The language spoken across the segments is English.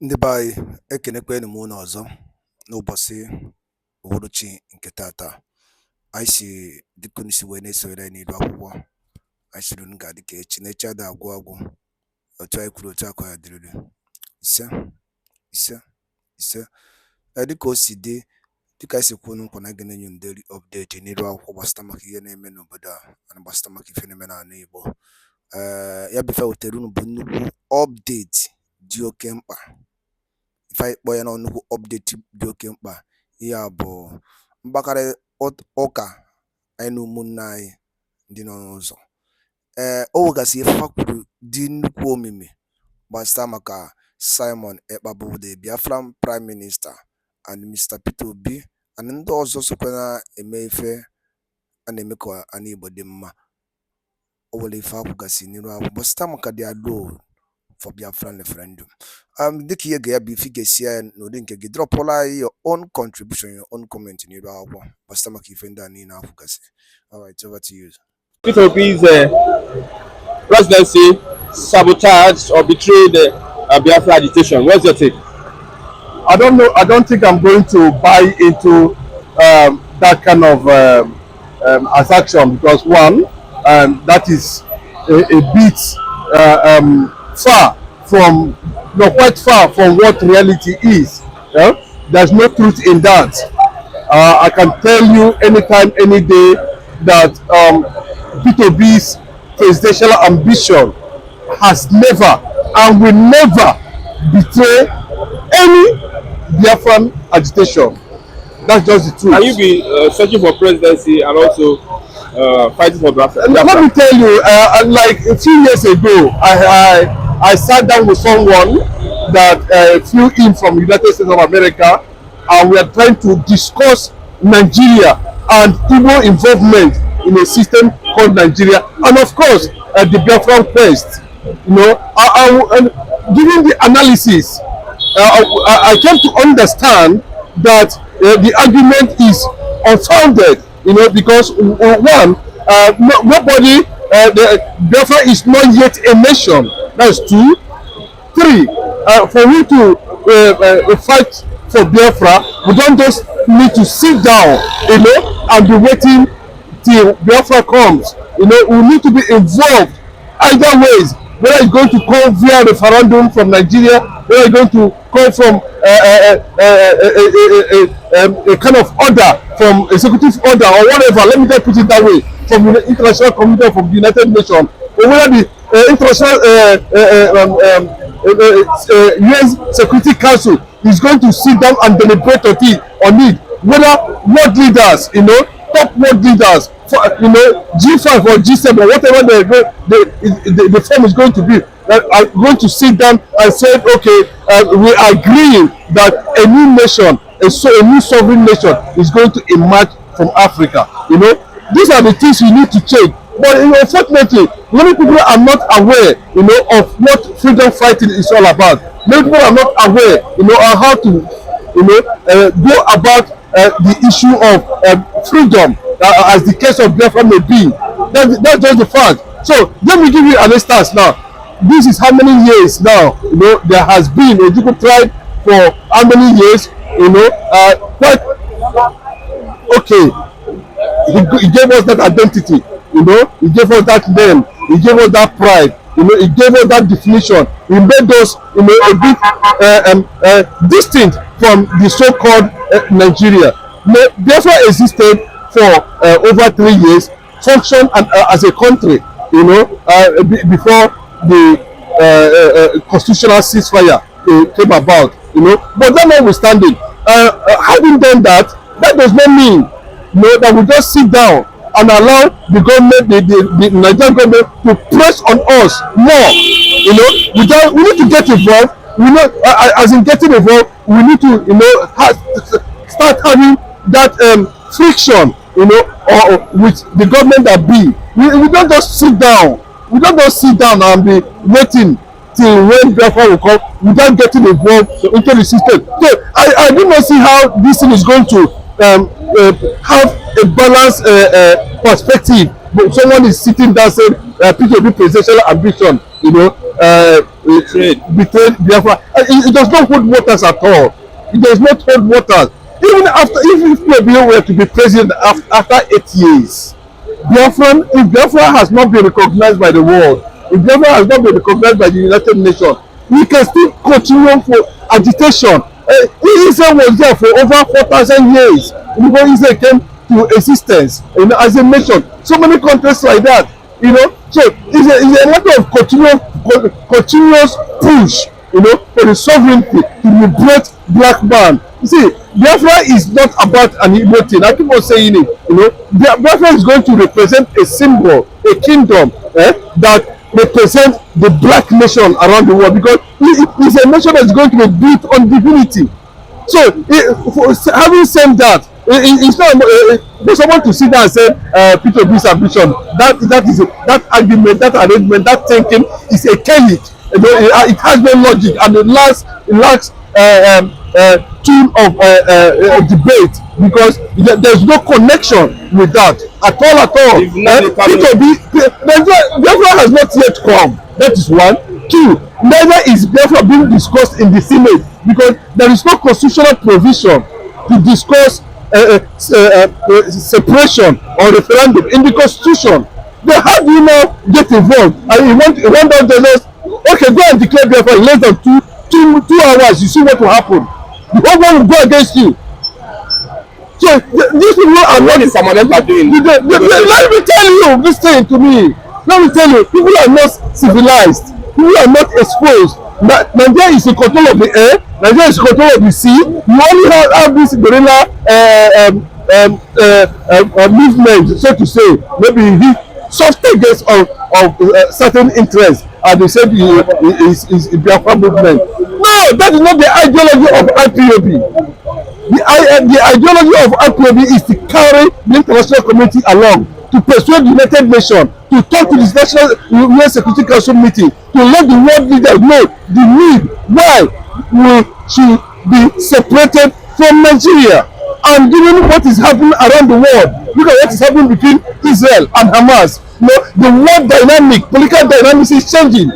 Ndị be anyị ekenekwanụ m unu ọzọ n'ụbọchị uhuruchi nke tata. Anyị si dịka unu si wee na-esonyere anyị n'ilu akwụkwọ, anyị siri unu ga-adị ka echi na echi ada agwụ agwụ, otu anyị kwuru otu aka ya dịrịrị. Ise ise ise dịka o si dị, dịka anyị si kwuo nkwa na ga na-enye daily update n'ilu akwụkwọ gbasara maka ihe na-eme n'obodo a na gbasara maka ife na-eme n'ala Igbo. Ya bụ ife wetara unu bụ nnukwu update dị oke mkpa. Ife anyị kpọọ ya na nnukwu update dị oke mkpa. Ihe a bụ mgbakọrịta ụka anyị na ụmụnne anyị ndị nọ n'ụzọ. O nwegasị ife ha kwuru dị nnukwu omimi gbasara maka Simon Ekpa bụ the Biafran Prime Minister and Mr. Peter Obi and ndị ọzọ sokwa na-eme ife a na-eme ka ana Igbo dị mma. O nwere ife ha kwugasị n'iru akwụkwọ gbasara maka their role for Biafran referendum. Dịka ihe ga ya bụ ife ga-esi ya n'ụdị nke gị, dropụla anyị your own contribution, your own comment n'iru akwụkwọ gbasara maka ife ndị a niile akwụgasị. Alright, over to you. Peter Obi's presidency sabotaged or betrayed Biafra agitation. What's your take? I don't know. I don't think I'm going to buy into that kind of attraction because one, that is a bit far from, quite far from what reality is. Yeah? There's no truth in that. I can tell you anytime, any day that Peter Obi's presidential ambition has never and will never betray any Biafran agitation. That's just the truth. Can you be searching for presidency and also fighting for Biafra? Let me tell you, like a few years ago, I sat down with someone that flew in from the United States of America, and we are trying to discuss Nigeria and Igbo involvement in a system called Nigeria, and of course the Biafran quest. You know, and during the analysis, I came to understand that the argument is unfounded. You know, because one, nobody, Biafra is not yet a nation. That's two. Three, for we to fight for Biafra, we don't just need to sit down, you know, and be waiting till Biafra comes. You know, we need to be involved either ways. Whether it's going to come via referendum from Nigeria, whether it's going to come from a kind of order, from executive order or whatever, let me just put it that way, from the international community, from the United Nations, or whether the international UN Security Council is going to sit down and deliberate on it, whether world leaders, you know, top world leaders, you know, G5 or G7 or whatever the form is going to be, are going to sit down and say, okay, we agree that a new nation, a new sovereign nation is going to emerge from Africa. You know, these are the things you need to change. But you know, unfortunately, many people are not aware, you know, of what freedom fighting is all about. Many people are not aware, you know, on how to, you know, go about the issue of freedom, as the case of Biafra may be. That's just the fact. So let me give you an instance now. This is how many years now, you know, there has been a Ojukwu tribe for how many years, you know, quite okay. He gave us that identity, you know, he gave us that name, he gave us that pride, you know, he gave us that definition. He made us, you know, a bit distinct from the so-called Nigeria. Biafra existed for over 3 years, functioned as a country, you know, before the constitutional ceasefire came about, you know. But that notwithstanding, having done that, that does not mean, you know, that we just sit down and allow the government, the Nigerian government, to press on us more. You know, we need to get involved. We know, as in getting involved, we need to, you know, start having that friction, you know, or with the government that be. We don't just sit down. We don't just sit down and be waiting till when Biafra will come without getting involved into the system. So I do not see how this thing is going to have a balanced perspective. But someone is sitting down saying Peter Obi presidential ambition, you know, betrayed Biafra. It does not hold waters at all. It does not hold waters. Even after, if Biafra were to be president after 8 years, if Biafra has not been recognized by the world, if Biafra has not been recognized by the United Nations, we can still continue for agitation. Israel was there for over 4,000 years before Israel came to existence, as a nation. So many countries like that, So it's a matter of continuous push, for the sovereignty to liberate black man. You see, Biafra is not about an Igbo thing. I keep on saying it. Biafra is going to represent a symbol, a kingdom that represents the black nation around the world, because it's a nation that's going to be built on divinity. So, having said that, it's not for someone to sit down and say Peter B's ambition. That argument, that arrangement, that thinking is a archaic. It has no logic, and it lacks tool of debate, because there's no connection with that at all. Peter B, Biafra has not yet come. That is one. Two, neither is Biafra being discussed in the Senate, because there is no constitutional provision to discuss separation or referendum in the Constitution. Then how do you now get involved? And you want to just, okay, go and declare Biafra in less than two hours. You see what will happen. The whole world will go against you. So these people are not. What is someone else doing? Let me tell you, listen to me. Let me tell you, people are not civilized. People are not exposed. Nigeria is in control of the air. Nigeria is in control of the sea. You only have this guerrilla movement, so to say. Maybe he soft targets of certain interests, and they said is Biafra movement. No, that is not the ideology of IPOB. The ideology of IPOB is to carry the international community along, to persuade the United Nations, to talk to the National UN Security Council meeting, to let the world leaders know the need why we should be separated from Nigeria. And given what is happening around the world, look at what is happening between Israel and Hamas. The world dynamic, political dynamics is changing.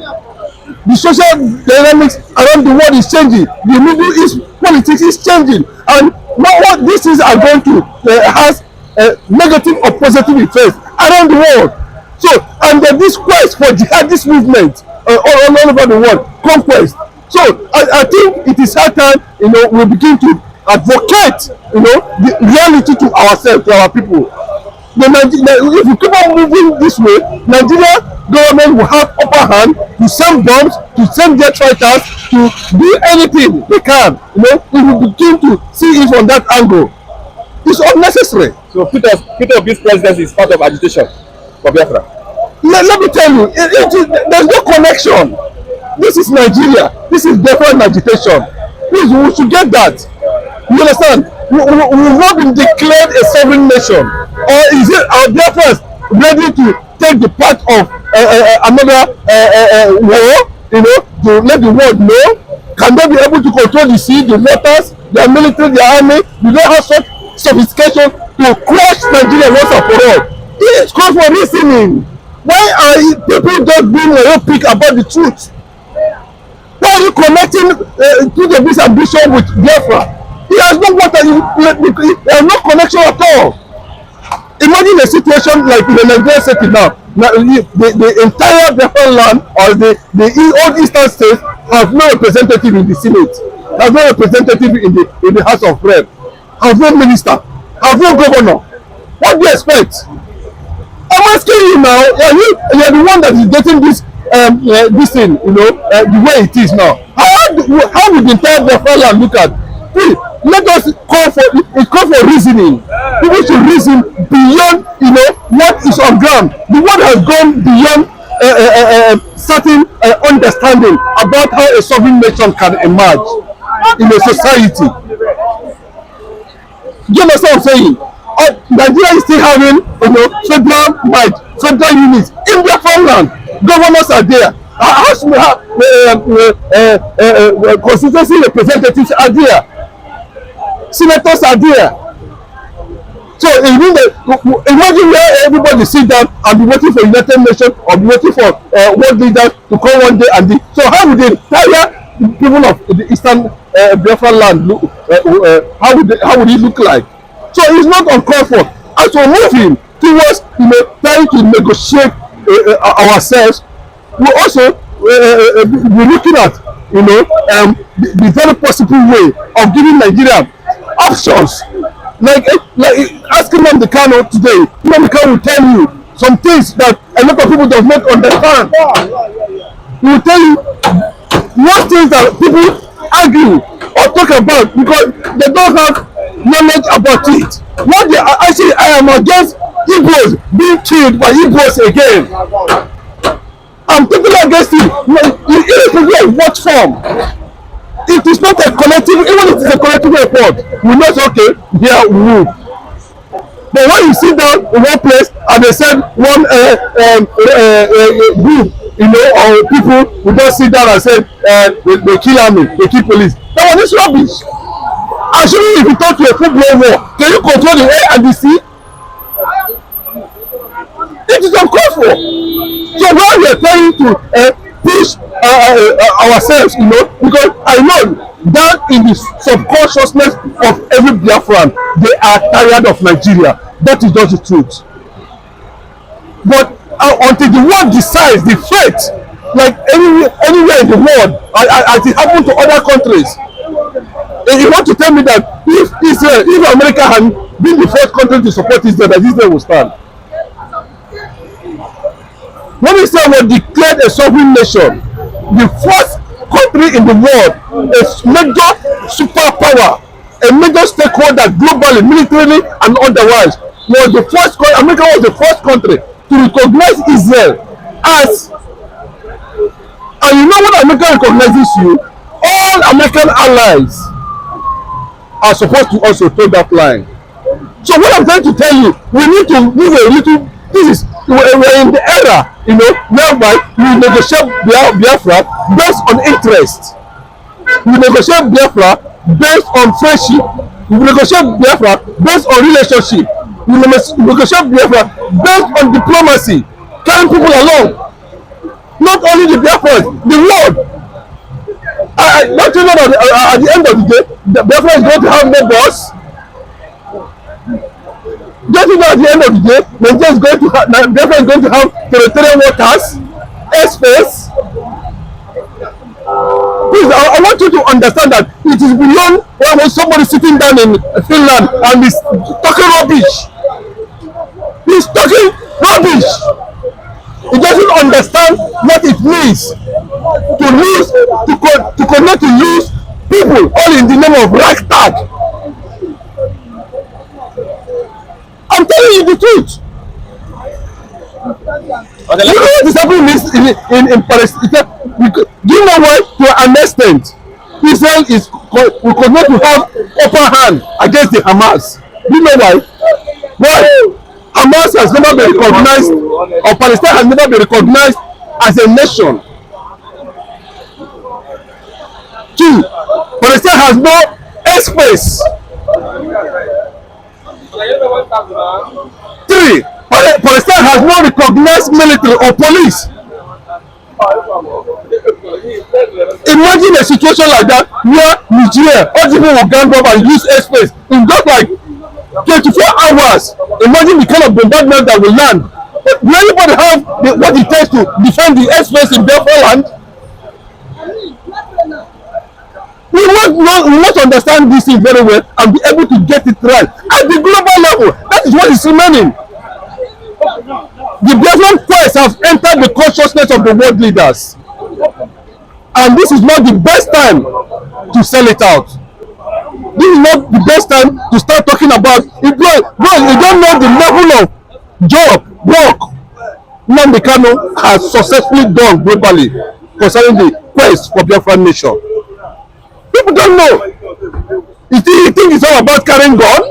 The social dynamics around the world is changing. The Middle East politics is changing. And now what these things are going to has negative or positive effects around the world. So, and this quest for jihadist movement all over the world, conquest. So, I think it is high time, we begin to advocate, the reality to ourselves, to our people. If we keep on moving this way, Nigeria government will have upper hand to send bombs, to send jet fighters, to do anything they can. If we begin to see it from that angle, it's unnecessary. So Peter B's presidency is part of agitation for Biafra. Let me tell you, there's no connection. This is Nigeria. This is Biafra agitation. Please, we should get that. You understand? We've not been declared a sovereign nation. Or is it our Biafra ready to take the part of another war, to let the world know? Can they be able to control the sea, the waters, their military, their army? Do they have such sophistication to crush Nigeria once and for all? It is called for reasoning. Why are people just being pick about the truth? Why are you connecting Peter's ambition with Biafra? He has no water. He has no connection at all. Imagine a situation like in the Nigerian setting now. The entire Biafra land, or the old eastern states, have no representative in the Senate, have no representative in the House of Reps, have no minister, have no governor. What do you expect? I'm asking you now. You're the one that is getting this thing, the way it is now. How would the entire Biafra land look at? Please, let us call for reasoning. People should reason beyond, what is on ground. The world has gone beyond certain understanding about how a sovereign nation can emerge in a society. Do you understand what I'm saying? Nigeria is still having, federal units in their farmland. Governors are there. Constituency representatives are there. Senators are there. So imagine where everybody sit down and be waiting for United Nations or be waiting for world leaders to come one day and so how would the entire people of the eastern Biafra land look? How would it look like? So it's not uncalled for. As we're moving towards trying to negotiate ourselves, we also be looking at the very possible way of giving Nigeria options. Like asking them the Kano today, the Kano will tell you some things that a lot of people does not understand. He will tell you most things that people argue or talk about because they don't have knowledge about it. What they are actually, I am against Igbos being killed by Igbos again. I'm totally against it. In what form? It is not a collective, even if it is a collective report, we know it's okay, here we move. But when you sit down in one place and they send one group, or people who just sit down and say they kill army, they kill police. That one is rubbish. Actually, if you talk to a full-blown war, can you control the air and the sea? It is uncalled for. So now we are trying to push ourselves, because I know that in the subconsciousness of every Biafran, they are tired of Nigeria. That is just the truth. But until the world decides the fate, like anywhere in the world, as it happened to other countries, and you want to tell me that if America had been the first country to support Israel, that Israel will stand. When Israel was declared a sovereign nation, the first country in the world, a major superpower, a major stakeholder globally, militarily and otherwise, was the first country. America was the first country to recognize Israel as, and you know when America recognizes you, all American allies are supposed to also toe that line. So what I'm trying to tell you, we need to move a little. We're in the era, whereby we negotiate Biafra based on interest. We negotiate Biafra based on friendship. We negotiate Biafra based on relationship. We negotiate Biafra based on diplomacy, carrying people along. Not only the Biafrans, the world. Don't you know that at the end of the day, the Biafra is going to have no boss? Don't you know at the end of the day, Nigeria is going to have territorial waters, airspace? Please, I want you to understand that it is beyond when somebody sitting down in Finland and is talking rubbish. He's talking rubbish. He doesn't understand what it means to lose, to connect to lose people, all in the name of ragtag. I'm telling you the truth. Okay, you know what is happening in Palestine? Do you know why? To an extent, Israel will continue to have upper hand against the Hamas. Do you know why? Why? Hamas has never been recognized, or Palestine has never been recognized as a nation. 2, Palestine has no airspace. 3, Palestine has no recognized military or police. Imagine a situation like that where Nigeria, all people will gang up and use airspace in just like 24 hours. Imagine the kind of bombardment that will land. Will anybody have what it takes to defend the airspace in Biafra land? We must understand this thing very well and be able to get it right at the global level. That is what is remaining. The Biafran quest has entered the consciousness of the world leaders, and this is not the best time to sell it out. This is not the best time to start talking about it. Bro, you don't know the level of work Nnamdi Kanu has successfully done globally concerning the quest for Biafran nation. People don't know. You think it's all about carrying gun,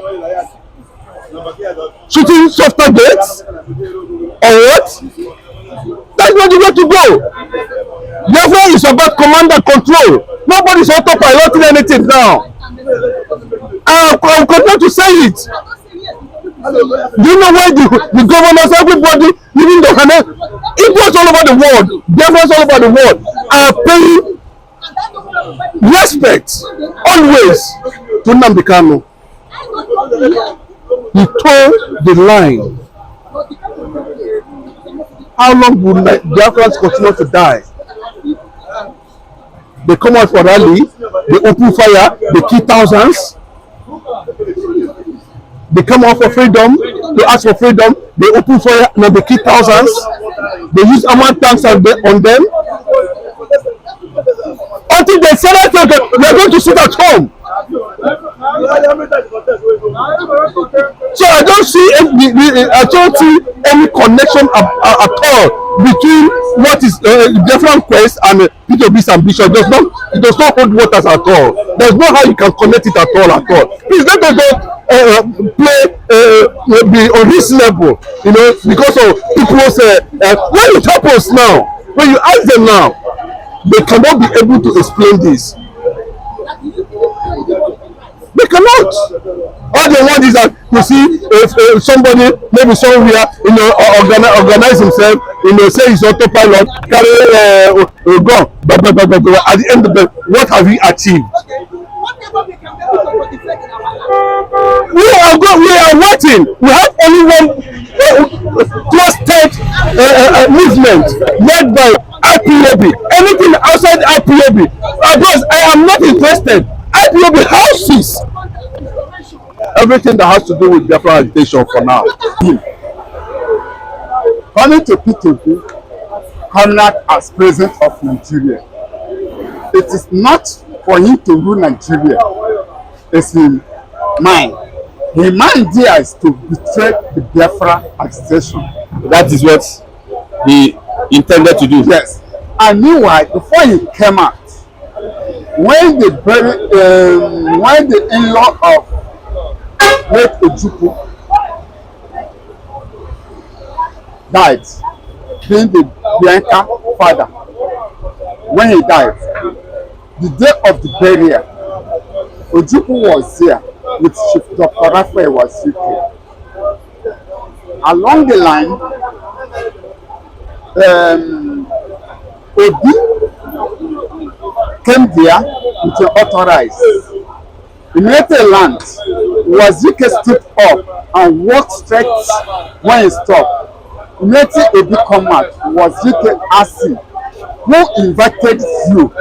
shooting soft targets, or what? That's not the way to go. Biafra is about command and control. Nobody's autopiloting anything now. I'll continue to say it. Do you know why the governors, everybody, even the Igbos all over the world, Biafrans all over the world are paying respect always to Nnamdi Kanu? He told the line. How long will Biafrans continue to die? They come out for rally, they open fire, they kill thousands. They come out for freedom, they ask for freedom, they open fire, and they kill thousands. They use armored tanks on them. Until they say that we are going to sit at home. So I don't see any connection at all between what is different quest and P2B's ambition. It does not hold waters at all. There's no how you can connect it at all. Please let us not play be on this level, because of people's when it happens now, when you ask them now, they cannot be able to explain this. They cannot. All they want is that you see if somebody maybe somewhere organize himself, say he's autopilot, carry a gun, but at the end of the, what have we achieved? We are waiting. We have only one trusted movement led by IPOB. Anything outside IPOB, because I am not interested. IPOB houses everything that has to do with Biafra agitation for now. Coming to P2B, Conrad as president of Nigeria, it is not for him to rule Nigeria. It's his mind. His mind there is to betray the Biafra agitation. That is what he intended to do. Yes. And meanwhile, before he came out, when the in-law of late Ojukwu died, being the Bianca father, when he died, the day of the burial, Ojukwu was there with Chief Dr. Raphael was UK. Along the line, Obi came there with an authorized. Immediately land, Wazike stood up and walked straight when he stopped. Immediately Obi come out, Wazike asked him, who invited you?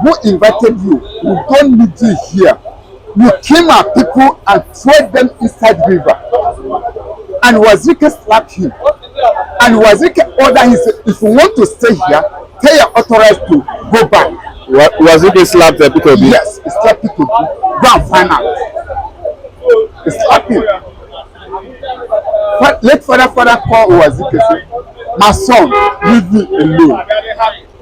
Who invited you? We don't need you here. You came at people and threw them inside the river. And Wazike slapped him. And Wazike ordered him, if you want to stay here, tell your authorized to go back. Wazike slapped the P2B? Yes, he slapped P2B. Go and find out. He slapped him. But let father call Wazike say, my son, leave me alone.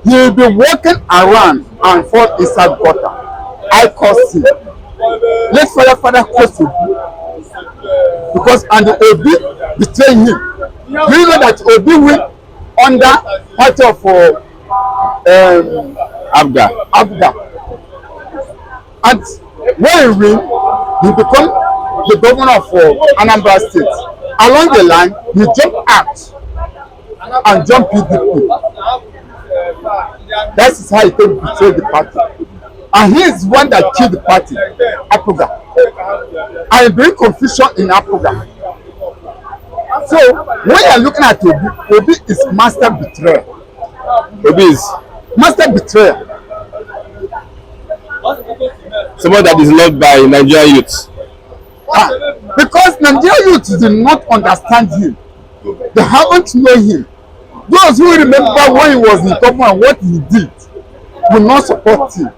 He will be walking around and fall inside water. I caused him. Let father curse him. Because and the Obi betrayed him. Do you know that Obi went under part of Abda? And when he win, he become the governor of Anambra State. Along the line, he jumped out and jumped PDP. That is how he can betray the party. And he is one that killed the party, Apuga. And bring confusion in Apuga. So when you are looking at Obi is master betrayer. Obi is master betrayer. Someone that is loved by Nigerian youths. Because Nigerian youths did not understand him. They haven't known him. Those who remember when he was in government, what he did, will not support him.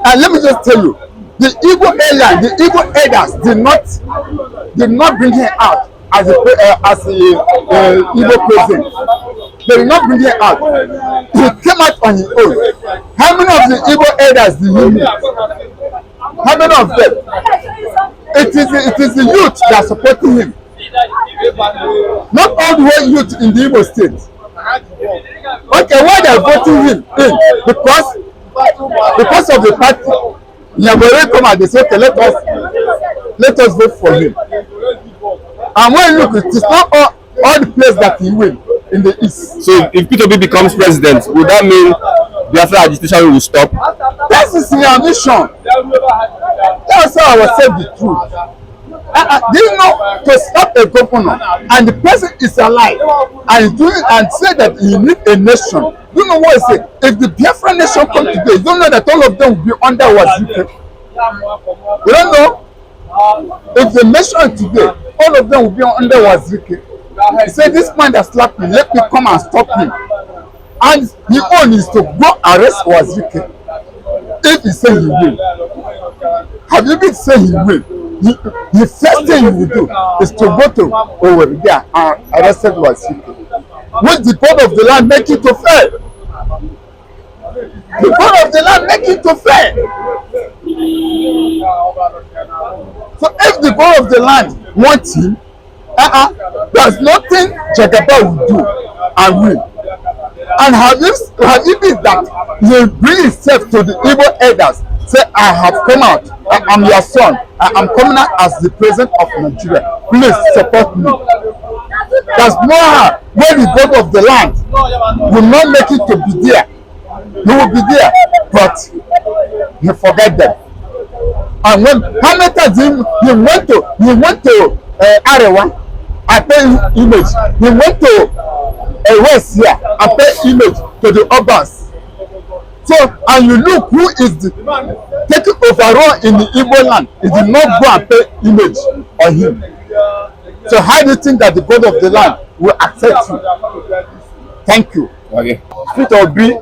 And let me just tell you, the Igbo elders did not bring him out as a Igbo president. They did not bring him out. He came out on his own. How many of the Igbo elders did he meet? How many of them? It is the youth that are supporting him. Not all the way youth in the Igbo state. Okay, why they are voting him in? Because of the party. Yabore come and they say, okay, let us vote for him. And when you look, it is not all the place that he win in the east. So if Peter Obi becomes president, would that mean Biafra agitation will stop? That is your mission. That's how I was saying the truth. Do you know, to stop a governor and the person is alive and doing and say that he need a nation? Do you know what I say? If the Biafra nation come today, you don't know that all of them will be under Wazirike. You don't know? If the nation today, all of them will be under Wazirike. He say this man that slapped me, let me come and stop him. And his own is to go arrest Wazirike. If he say he will, have you been saying he will? The first thing you will do is to go to over there and arrest Wazirike. When the God of the land make it to fail, the God of the land make it to fail. So if the God of the land wants him, there's nothing Jagaba will do and will. And have you been that he bring himself to the Igbo elders, say, I have come out, I am your son, I am coming out as the president of Nigeria, please support me. There's no how when the God of the land will not make it to be there. He will be there, but he forget them. And when how many times he went to Arewa, I pay image. He went to West here, I pay image to the urbans. So, and you look who is taking overall in the Igbo land. He did not go and pay image on him. So how do you think that the God of the land will accept you? Thank you. Okay. Peter Obi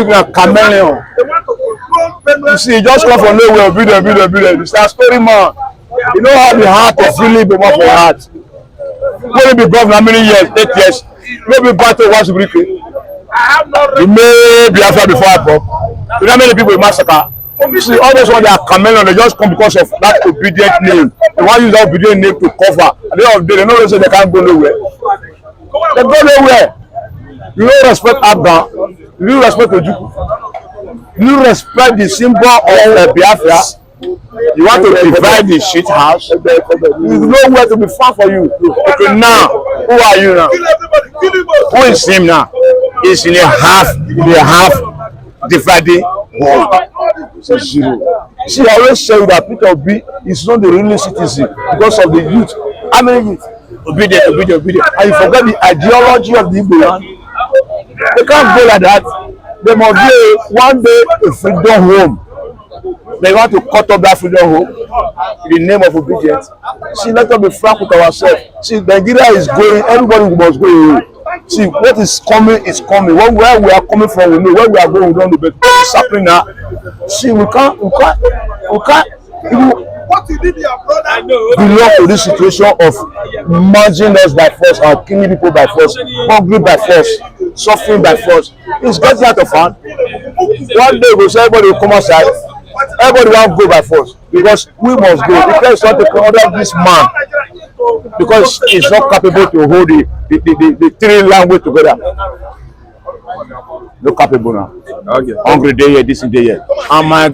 na chameleon. You see, he just come from nowhere, obedient. He's a story man. You know how the heart of really be more for your heart. When he be governor how many years? 8 years. Maybe battle once break. He may Biafra before I pop. You know how many people he massacre? You see, all those ones they are chameleon, they just come because of that obedient name. They want to use that obedient name to cover. At the end of the day, they know they can't go nowhere. They go nowhere. You don't respect Abba. You don't respect Ojukwu. You respect the symbol of Biafra. You want to divide the shit house. There's nowhere to be found for you. Okay, now, who are you now? Who is him now? He's in a half divided world. So zero. See, I always say that Peter Obi is not the real citizen because of the youth. How many youth? Obedient. And you forget the ideology of the Igbo land. They can't go like that. There must be one day a freedom home. They want to cut off that freedom home in the name of obedience. See, let us be frank with ourselves. See, Nigeria is going, everybody must go away. See, what is coming is coming. Where we are coming from, we know. Where we are going, we don't know. But what is happening now? See, we can't belong to this situation of merging us by force or killing people by force, hungry by force, suffering by force. It's getting out of hand. One day we'll say everybody will come outside. Everybody will go by force because we must go. Because not to order this man because he's not capable to hold the three language together. No capable now. Okay. Hungry day here, this day here. And my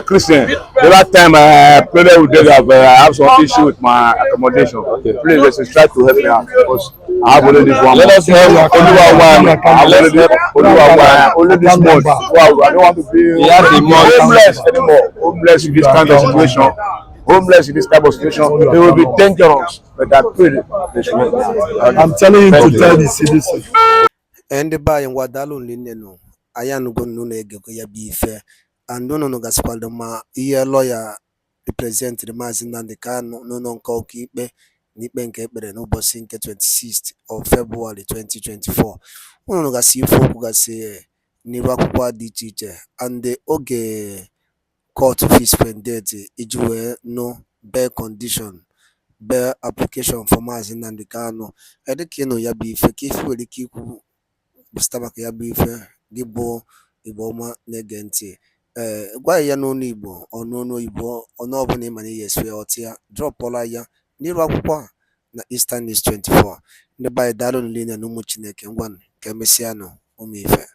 Christian, the last time I played with them, I have some issue with my accommodation. Okay. Please, let's try to help me out because I have already one. Let us help only this month. Wow, I don't want to be homeless anymore. Homeless in this kind of situation. Homeless in this type of situation, they will be dangerous. But I pray they should not. I'm telling you to tell the citizens. Ende ba yin wadalu nne no ayan go no na ege ko ya bi ife ando no gaspaldo ma ihe lawyer represent the mazin na the kan no nka oka ikpe n'ikpe nke ekpere n'ụbọchị nke 26th of February 2024 unu gasị ife okwu gasị n'iru akwụkwọ dị iche iche and oge court suspended iji wee no bail condition bail application for mazin na the kan edike no ya bi ife ka ife nwere ike ikwu Bustabaka ya bụ ife gị bụ Igbo ọma na-ege ntị gwa ya n'ọnụ Igbo ọnụnụ Igbo ọnụ ọbụla ịma na ihe esi ọtị ya drọpụla ya n'iru akwụkwọ a na Eastern News 24 ndị be anyị daalụ niile na ụmụ Chineke ngwanụ ka emesịa nụ ụmụ ife